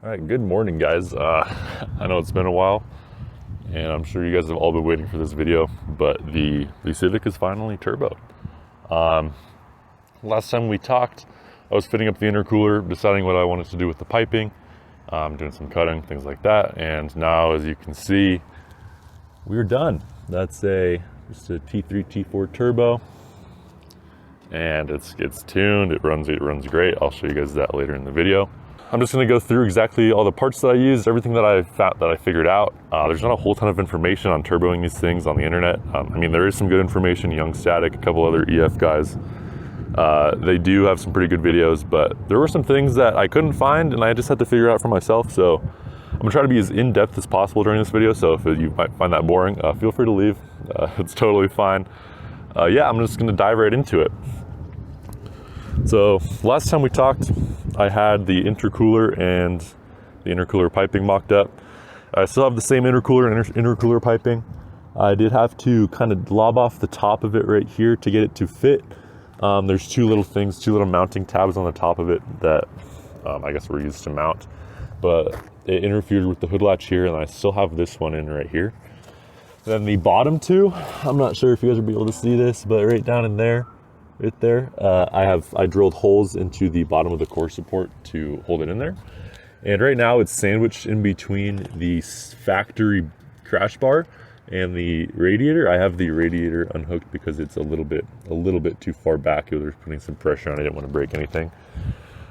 All right, good morning, guys. I know it's been a while, and I'm sure you guys have all been waiting for this video, but the Civic is finally turbo. Last time we talked, I was fitting up the intercooler, deciding what I wanted to do with the piping, doing some cutting, things like that, and now, as you can see, we're done. That's just a T3, T4 turbo, and it's tuned. It runs great. I'll show you guys that later in the video. I'm just going to go through exactly all the parts that I used, everything that I figured out. There's not a whole ton of information on turboing these things on the internet. I mean, there is some good information. Young Static, a couple other EF guys. They do have some pretty good videos, but there were some things that I couldn't find, and I just had to figure out for myself. So I'm gonna try to be as in-depth as possible during this video. So if you might find that boring, feel free to leave. It's totally fine. Yeah, I'm just gonna dive right into it. So last time we talked, I had the intercooler and the intercooler piping mocked up. I still have the same intercooler and intercooler piping. I did have to kind of lob off the top of it right here to get it to fit. There's two little mounting tabs on the top of it that I guess were used to mount, but it interfered with the hood latch here, and I still have this one in right here. Then the bottom two, I'm not sure if you guys will be able to see this, but right down in there, right there, I drilled holes into the bottom of the core support to hold it in there. And right now it's sandwiched in between the factory crash bar and the radiator. I have the radiator unhooked because it's a little bit too far back. It was putting some pressure on it. I didn't want to break anything.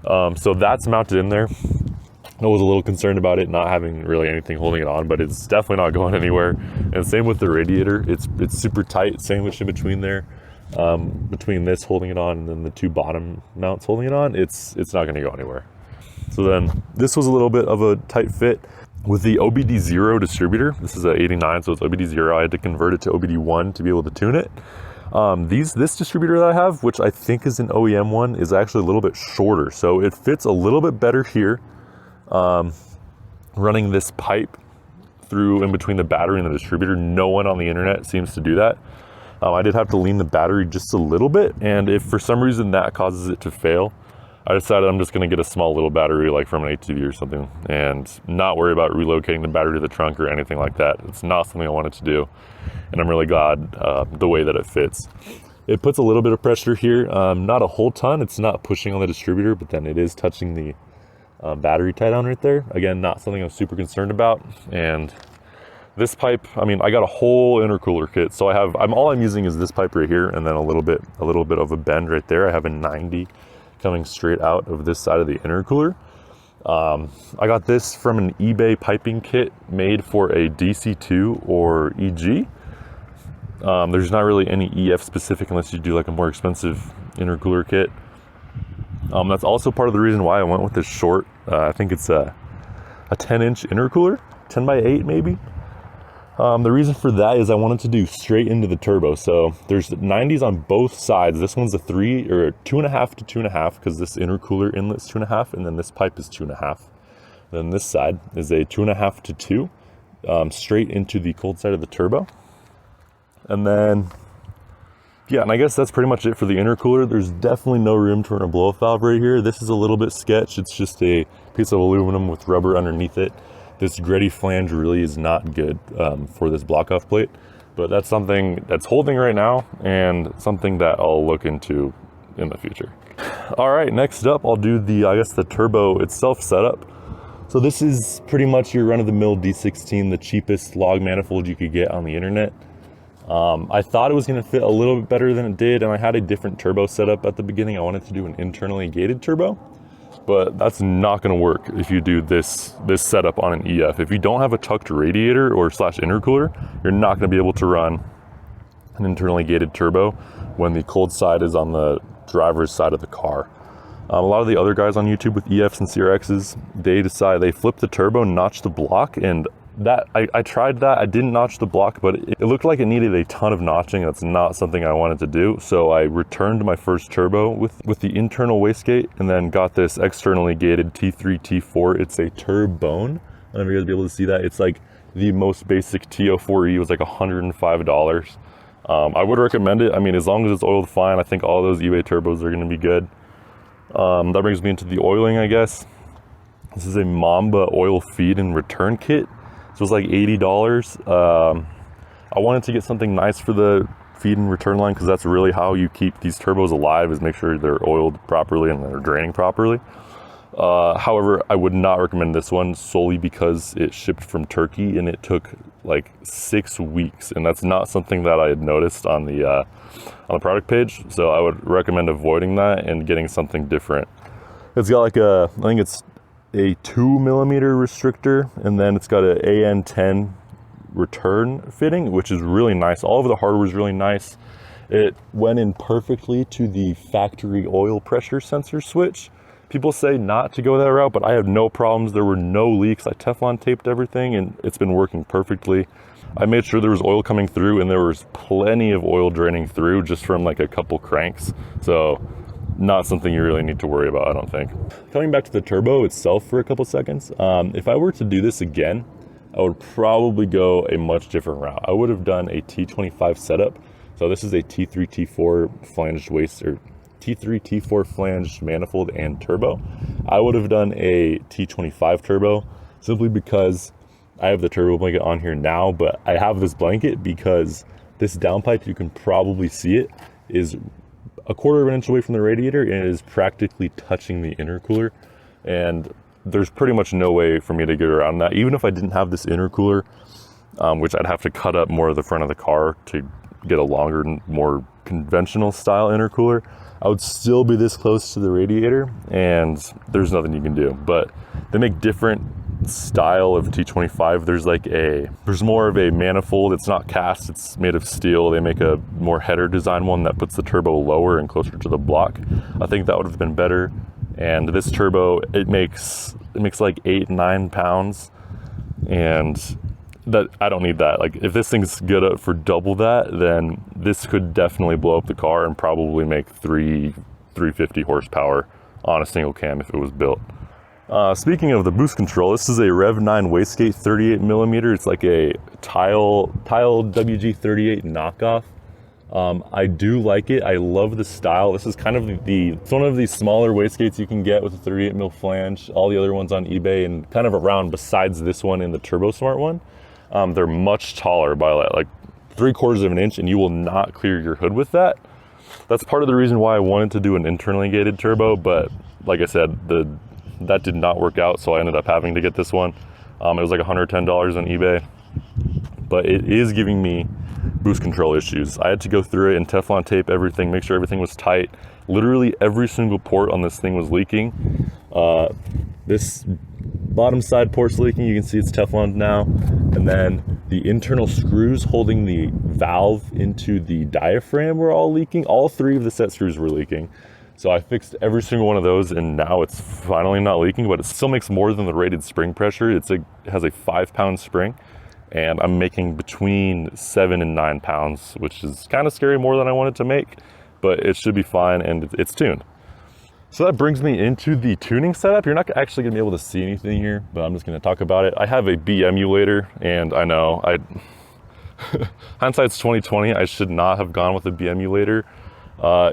So that's mounted in there. I was a little concerned about it not having really anything holding it on, but it's definitely not going anywhere. And same with the radiator. It's super tight, sandwiched in between there. Between this holding it on and then the two bottom mounts holding it on, it's not going to go anywhere. So then this was a little bit of a tight fit with the OBD0 distributor. This is a 89, so it's OBD0. I had to convert it to OBD1 to be able to tune it. This distributor that I have, which I think is an OEM one, is actually a little bit shorter, so it fits a little bit better here. Running this pipe through in between the battery and the distributor, no one on the internet seems to do that. I did have to lean the battery just a little bit, and if for some reason that causes it to fail, I decided I'm just going to get a small little battery like from an ATV or something and not worry about relocating the battery to the trunk or anything like that. It's not something I wanted to do, and I'm really glad the way that it fits. It puts a little bit of pressure here, not a whole ton. It's not pushing on the distributor, but then it is touching the battery tie down right there. Again, not something I'm super concerned about. And this pipe, I mean, I got a whole intercooler kit, so all I'm using is this pipe right here, and then a little bit of a bend right there. I have a 90 coming straight out of this side of the intercooler. I got this from an eBay piping kit made for a DC2 or EG. There's not really any EF specific unless you do like a more expensive intercooler kit. That's also part of the reason why I went with this short. I think it's a 10-inch intercooler, 10 by 8 maybe. The reason for that is I wanted to do straight into the turbo. So there's 90s on both sides. This one's a 3 or 2.5 to 2.5 because this intercooler inlet's 2.5, and then this pipe is 2.5. Then this side is a 2.5 to 2, straight into the cold side of the turbo. And then, yeah, and I guess that's pretty much it for the intercooler. There's definitely no room to run a blow-off valve right here. This is a little bit sketch. It's just a piece of aluminum with rubber underneath it. This gritty flange really is not good for this block-off plate, but that's something that's holding right now and something that I'll look into in the future. All right, next up, I'll do the turbo itself setup. So this is pretty much your run-of-the-mill D16, the cheapest log manifold you could get on the internet. I thought it was gonna fit a little bit better than it did, and I had a different turbo setup at the beginning. I wanted to do an internally gated turbo, but that's not going to work if you do this setup on an EF. If you don't have a tucked radiator or / intercooler, you're not going to be able to run an internally gated turbo when the cold side is on the driver's side of the car. A lot of the other guys on YouTube with EFs and CRXs, they flip the turbo, notch the block, and that I tried that. I didn't notch the block, but it looked like it needed a ton of notching. That's not something I wanted to do. So I returned my first turbo with the internal wastegate, and then got this externally gated T3, T4. It's a Turbone. I don't know if you guys will be able to see that. It's like the most basic TO4E. It was like $105. I would recommend it. I mean, as long as it's oiled fine, I think all those eBay turbos are going to be good. That brings me into the oiling, I guess. This is a Mamba oil feed and return kit. So it was like $80. I wanted to get something nice for the feed and return line, because that's really how you keep these turbos alive, is make sure they're oiled properly and they're draining properly. However, I would not recommend this one solely because it shipped from Turkey and it took like 6 weeks, and that's not something that I had noticed on the product page. So I would recommend avoiding that and getting something different. It's got like I think it's a 2mm restrictor, and then it's got an AN10 return fitting, which is really nice. All of the hardware is really nice. It went in perfectly to the factory oil pressure sensor switch. People say not to go that route, but I have no problems. There were no leaks. I Teflon taped everything and it's been working perfectly. I made sure there was oil coming through, and there was plenty of oil draining through just from like a couple cranks. So not something you really need to worry about, I don't think. Coming back to the turbo itself for a couple seconds, if I were to do this again, I would probably go a much different route. I would have done a T25 setup. So this is a T3, T4 flanged waste, or T3, T4 flanged manifold and turbo. I would have done a T25 turbo simply because I have the turbo blanket on here now, but I have this blanket because this downpipe, you can probably see it, is a 1/4 of an inch away from the radiator, and it is practically touching the intercooler. And there's pretty much no way for me to get around that. Even if I didn't have this intercooler, which I'd have to cut up more of the front of the car to get a longer, more conventional style intercooler, I would still be this close to the radiator, and there's nothing you can do. But they make different style of T25. There's more of a manifold. It's not cast, it's made of steel. They make a more header design one that puts the turbo lower and closer to the block. I think that would have been better. And this turbo, it makes like 8-9 pounds, and that I don't need that. Like, if this thing's good for double that, then this could definitely blow up the car and probably make 350 horsepower on a single cam if it was built. Speaking of the boost control, this is a Rev 9 wastegate 38mm. It's like a Tile WG38 knockoff. I do like it. I love the style. This is kind of it's one of these smaller wastegates you can get with a 38mm flange. All the other ones on eBay and kind of around, besides this one and the Turbo Smart one, they're much taller by like 3/4 of an inch, and you will not clear your hood with that. That's part of the reason why I wanted to do an internally gated turbo, but like I said, that did not work out, so I ended up having to get this one. It was like $110 on eBay, but it is giving me boost control issues. I had to go through it and Teflon tape everything, make sure everything was tight. Literally every single port on this thing was leaking. This bottom side port's leaking, you can see it's Teflon now. And then the internal screws holding the valve into the diaphragm were all leaking. All 3 of the set screws were leaking. So I fixed every single one of those, and now it's finally not leaking, but it still makes more than the rated spring pressure. It has a 5-pound spring, and I'm making between 7 and 9 pounds, which is kind of scary, more than I wanted to make, but it should be fine, and it's tuned. So that brings me into the tuning setup. You're not actually gonna be able to see anything here, but I'm just gonna talk about it. I have a B emulator, and I know, hindsight's 2020, I should not have gone with a B emulator.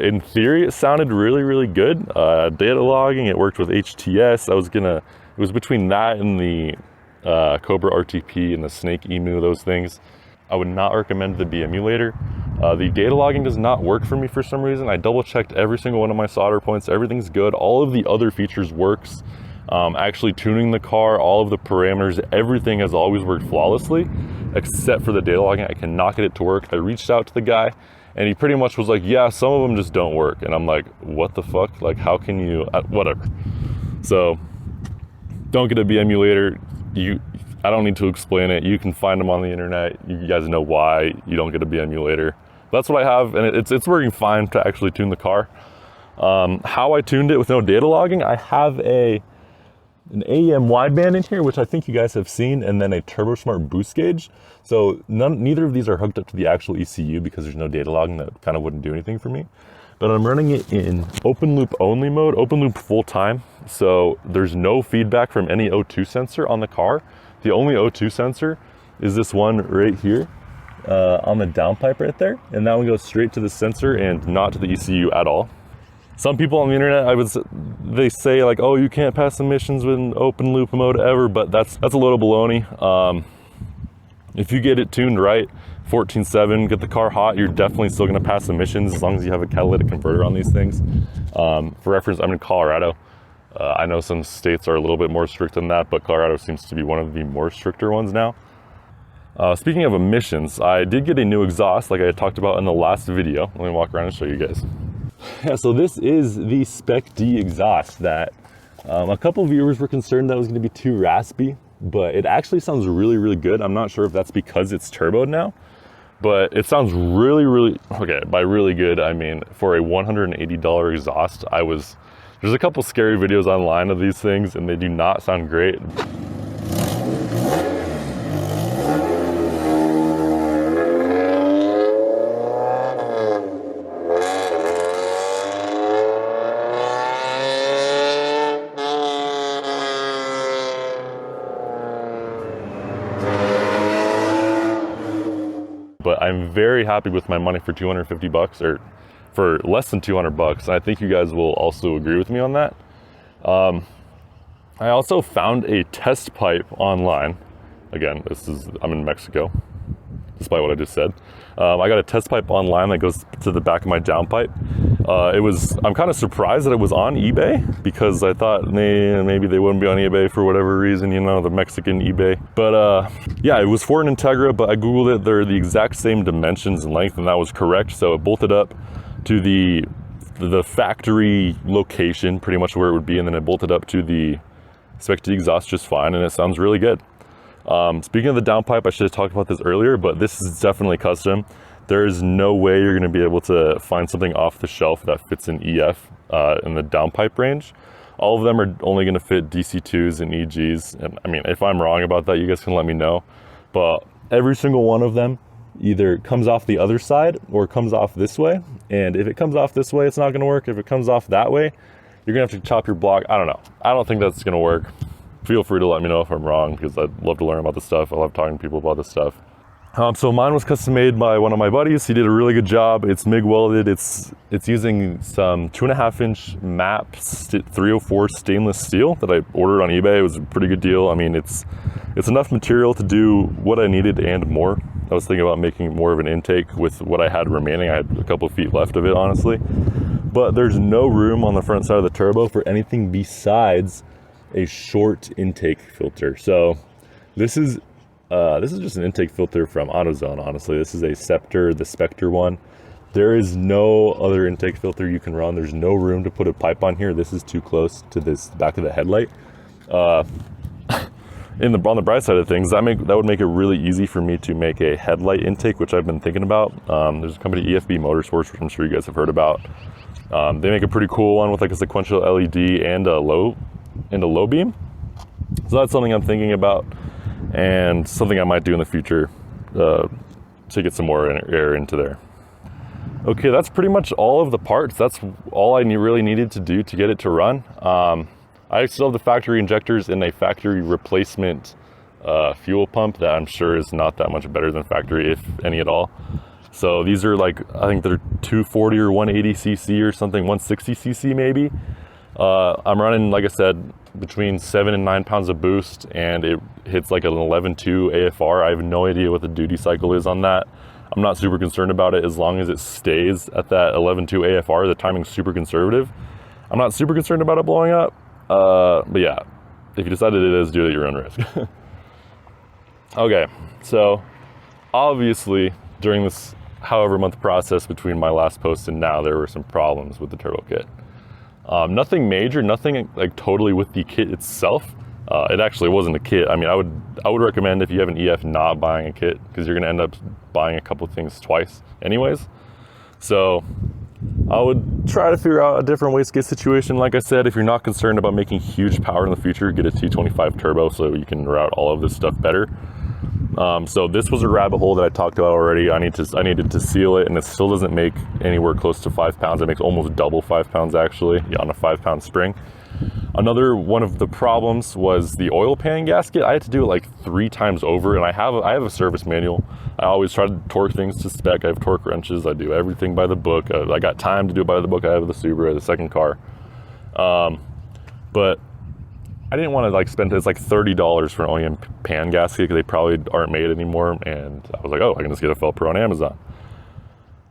In theory, it sounded really, really good. Data logging, it worked with HTS. It was between that and the Cobra RTP and the Snake Emu, those things. I would not recommend the B emulator. The data logging does not work for me for some reason. I double checked every single one of my solder points. Everything's good. All of the other features works. Actually tuning the car, all of the parameters, everything has always worked flawlessly, except for the data logging. I cannot get it to work. I reached out to the guy, and he pretty much was like, yeah, some of them just don't work. And I'm like, what the fuck? Like, how can you, whatever. So don't get a B emulator. I don't need to explain it. You can find them on the internet. You guys know why you don't get a B emulator. That's what I have, and it's working fine to actually tune the car. How I tuned it with no data logging, I have an AEM wideband in here, which I think you guys have seen, and then a Turbo Smart boost gauge. So neither of these are hooked up to the actual ECU because there's no data logging. That kind of wouldn't do anything for me. But I'm running it in open loop only mode, open loop full time. So there's no feedback from any O2 sensor on the car. The only O2 sensor is this one right here on the downpipe right there. And that one goes straight to the sensor and not to the ECU at all. Some people on the internet, they say like, oh, you can't pass emissions with an open loop mode ever, but that's a load of baloney. If you get it tuned right, 14.7, get the car hot, you're definitely still gonna pass emissions as long as you have a catalytic converter on these things. For reference, I'm in Colorado. I know some states are a little bit more strict than that, but Colorado seems to be one of the more stricter ones now. Speaking of emissions, I did get a new exhaust like I had talked about in the last video. Let me walk around and show you guys. Yeah, so this is the Spec D exhaust that a couple of viewers were concerned that was gonna be too raspy, but it actually sounds really, really good. I'm not sure if that's because it's turboed now, but it sounds really, really, okay, by really good, I mean, for a $180 exhaust, there's a couple scary videos online of these things and they do not sound great. But I'm very happy with my money for 250 bucks, or for less than 200 bucks. And I think you guys will also agree with me on that. I also found a test pipe online. Again, I'm in Mexico, despite what I just said. I got a test pipe online that goes to the back of my downpipe. I'm kind of surprised that it was on eBay, because I thought maybe they wouldn't be on eBay for whatever reason, you know, the Mexican eBay. But yeah, it was for an Integra, but I Googled it. They're the exact same dimensions and length, and that was correct. So it bolted up to the factory location, pretty much where it would be, and then it bolted up to the Spec D exhaust just fine, and it sounds really good. Speaking of the downpipe, I should have talked about this earlier, but this is definitely custom. There is no way you're gonna be able to find something off the shelf that fits an EF in the downpipe range. All of them are only gonna fit DC2s and EGs. And I mean, if I'm wrong about that, you guys can let me know. But every single one of them either comes off the other side or comes off this way. And if it comes off this way, it's not gonna work. If it comes off that way, you're gonna have to chop your block. I don't know. I don't think that's gonna work. Feel free to let me know if I'm wrong, because I'd love to learn about this stuff. I love talking to people about this stuff. So mine was custom made by one of my buddies. He did a really good job. It's MIG welded. It's using some 2.5-inch MAP 304 stainless steel that I ordered on eBay. It was a pretty good deal. I mean, it's enough material to do what I needed and more. I was thinking about making more of an intake with what I had remaining. I had a couple feet left of it, honestly. But there's no room on the front side of the turbo for anything besides a short intake filter. So this is just an intake filter from AutoZone, honestly. This is a Scepter, the Spectre one. There is no other intake filter you can run. There's no room to put a pipe on here. This is too close to this back of the headlight. On the bright side of things, that would make it really easy for me to make a headlight intake, which I've been thinking about. There's a company, EFB Motorsports, which I'm sure you guys have heard about. They make a pretty cool one with like a sequential LED and a low beam. So that's something I'm thinking about, and something I might do in the future to get some more air into there. Okay, that's pretty much all of the parts. That's all I really needed to do to get it to run. I still have the factory injectors in a factory replacement fuel pump that I'm sure is not that much better than factory, if any at all. So these are like, I think they're 240 or 180 cc or something, 160 cc maybe. I'm running, like I said, between 7 and 9 pounds of boost, and it hits like an 11.2 AFR. I have no idea what the duty cycle is on that. I'm not super concerned about it as long as it stays at that 11.2 AFR. The timing's super conservative. I'm not super concerned about it blowing up. But yeah, if you decided it is, do it at your own risk. Okay, so obviously during this however month process between my last post and now, there were some problems with the turbo kit. Nothing major, nothing like totally with the kit itself. It actually wasn't a kit. I mean, I would recommend, if you have an EF, not buying a kit, because you're gonna end up buying a couple of things twice anyways. So I would try to figure out a different wastegate situation. Like I said, if you're not concerned about making huge power in the future, get a T25 turbo so you can route all of this stuff better. So this was a rabbit hole that I talked about already. I needed to seal it, and it still doesn't make anywhere close to 5 pounds. It makes almost double 5 pounds actually, on a 5 pound spring. Another one of the problems was the oil pan gasket. I had to do it like 3 times over, and I have a service manual. I always try to torque things to spec. I have torque wrenches. I do everything by the book. I got time to do it by the book. I have the Subaru, the second car. But I didn't want to like spend, it's like $30 for an OEM pan gasket because they probably aren't made anymore. And I was like, oh, I can just get a Felpro on Amazon.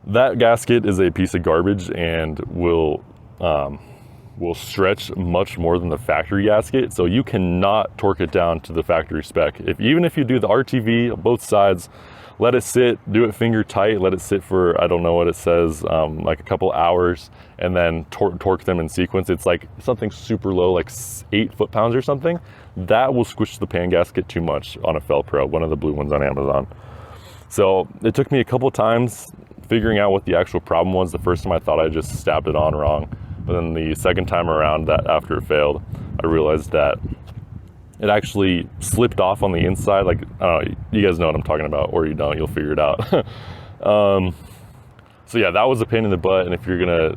That gasket is a piece of garbage and will stretch much more than the factory gasket. So you cannot torque it down to the factory spec. Even if you do the RTV on both sides, let it sit, do it finger tight, let it sit for, I don't know what it says, like a couple hours, and then torque them in sequence. It's like something super low, like 8 foot-pounds or something. That will squish the pan gasket too much on a Felpro, one of the blue ones on Amazon. So it took me a couple times figuring out what the actual problem was. The first time I thought I just stabbed it on wrong. But then the second time around, that after it failed, I realized that it actually slipped off on the inside. Like, I don't know, you guys know what I'm talking about, or you don't, you'll figure it out. So yeah, that was a pain in the butt. And if you're gonna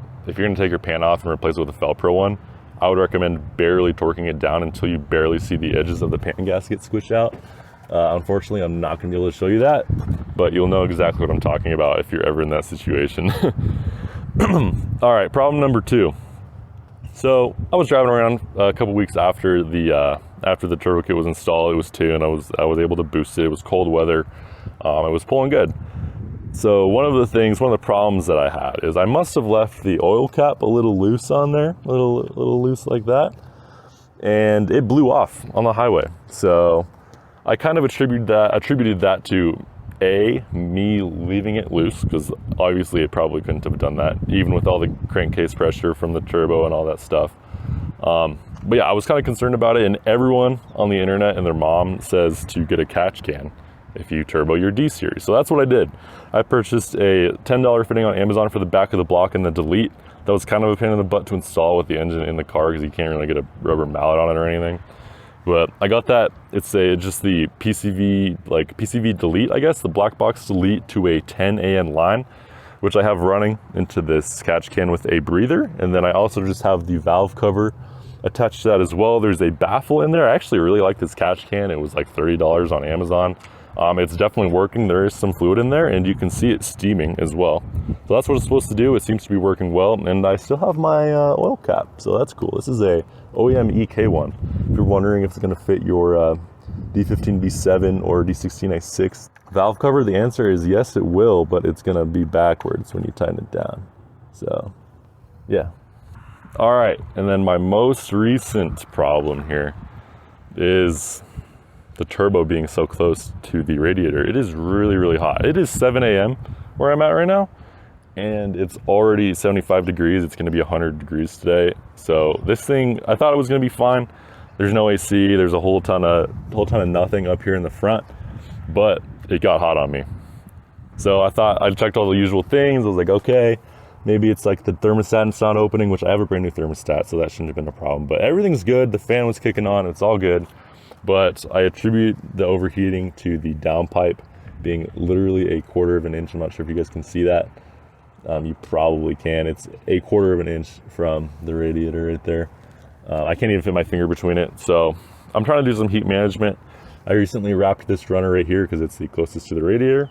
take your pan off and replace it with a Felpro one, I would recommend barely torquing it down until you barely see the edges of the pan gasket squish out. Unfortunately, I'm not gonna be able to show you that, but you'll know exactly what I'm talking about if you're ever in that situation. All right, problem number 2. So I was driving around a couple weeks after the turbo kit was installed. It was tuned. I was able to boost it. It was cold weather. It was pulling good. So one of the problems that I had is I must have left the oil cap a little loose on there, a little loose like that, and it blew off on the highway. So I kind of attributed that to me leaving it loose, because obviously it probably couldn't have done that, even with all the crankcase pressure from the turbo and all that stuff. But yeah, I was kind of concerned about it, and everyone on the internet and their mom says to get a catch can if you turbo your D series. So that's what I did. I purchased a $10 fitting on Amazon for the back of the block and the delete. That was kind of a pain in the butt to install with the engine in the car because you can't really get a rubber mallet on it or anything. But I got that. It's just the PCV delete, I guess, the black box delete to a 10AN line, which I have running into this catch can with a breather. And then I also just have the valve cover attached to that as well. There's a baffle in there. I actually really like this catch can. It was like $30 on Amazon. It's definitely working. There is some fluid in there, and you can see it steaming as well. So that's what it's supposed to do. It seems to be working well, and I still have my oil cap, so that's cool. This is a OEM EK one. If you're wondering if it's going to fit your D15B7 or D16A6 valve cover, the answer is yes, it will, but it's going to be backwards when you tighten it down. So, yeah. All right, and then my most recent problem here is the turbo being so close to the radiator. It is really, really hot. It is 7 a.m. where I'm at right now, and it's already 75 degrees. It's gonna be 100 degrees today. So this thing, I thought it was gonna be fine. There's no AC, there's a whole ton of nothing up here in the front, but it got hot on me. So I thought, I checked all the usual things. I was like, okay, maybe it's like the thermostat's not opening, which I have a brand new thermostat, so that shouldn't have been a problem. But everything's good. The fan was kicking on, it's all good. But I attribute the overheating to the downpipe being literally a quarter of an inch. I'm not sure if you guys can see that. You probably can. It's a quarter of an inch from the radiator right there. I can't even fit my finger between it. So I'm trying to do some heat management. I recently wrapped this runner right here because it's the closest to the radiator.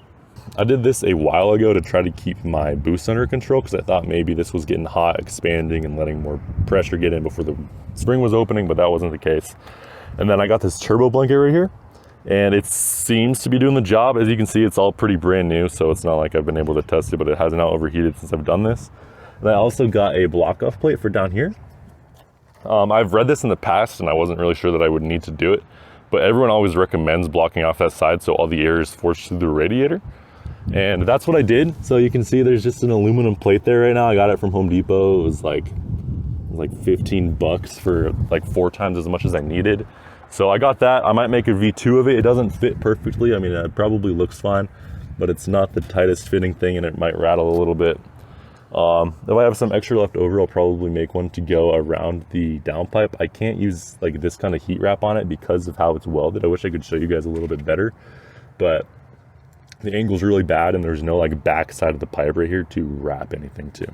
I did this a while ago to try to keep my boost under control because I thought maybe this was getting hot, expanding, and letting more pressure get in before the spring was opening, but that wasn't the case. And then I got this turbo blanket right here, and it seems to be doing the job. As you can see, it's all pretty brand new, so it's not like I've been able to test it, but it has not overheated since I've done this. And I also got a block off plate for down here. I've read this in the past, and I wasn't really sure that I would need to do it, but everyone always recommends blocking off that side so all the air is forced through the radiator. And that's what I did. So you can see there's just an aluminum plate there right now. I got it from Home Depot. It was like 15 bucks for like 4 times as much as I needed. So I got that. I might make a V2 of it. It doesn't fit perfectly. I mean, it probably looks fine, but it's not the tightest fitting thing, and it might rattle a little bit. If I have some extra left over, I'll probably make one to go around the downpipe. I can't use like this kind of heat wrap on it because of how it's welded. I wish I could show you guys a little bit better, but the angle's really bad, and there's no like back side of the pipe right here to wrap anything to.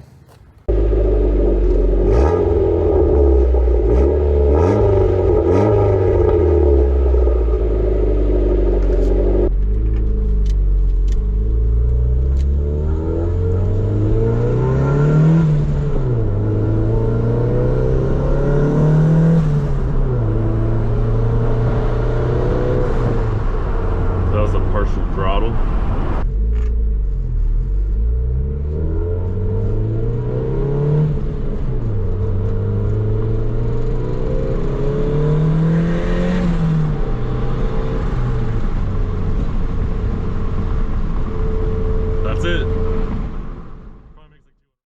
throttle.